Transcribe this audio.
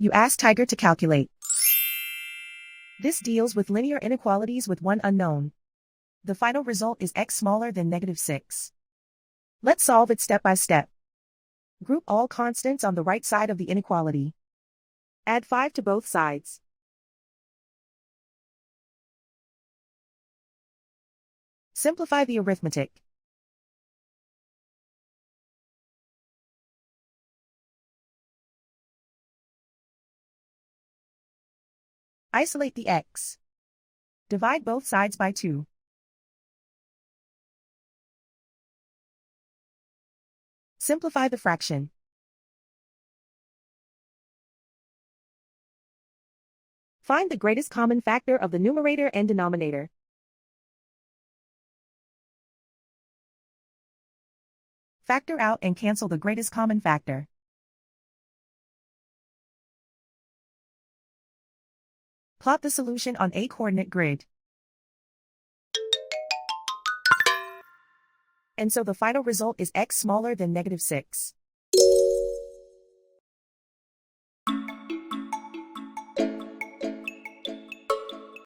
You ask Tiger to calculate. This deals with linear inequalities with one unknown. The final result is x smaller than -6. Let's solve it step by step. Group all constants on the right side of the inequality. Add 5 to both sides. Simplify the arithmetic. Isolate the x. Divide both sides by 2. Simplify the fraction. Find the greatest common factor of the numerator and denominator. Factor out and cancel the greatest common factor. Plot the solution on a coordinate grid. And so the final result is x smaller than -6.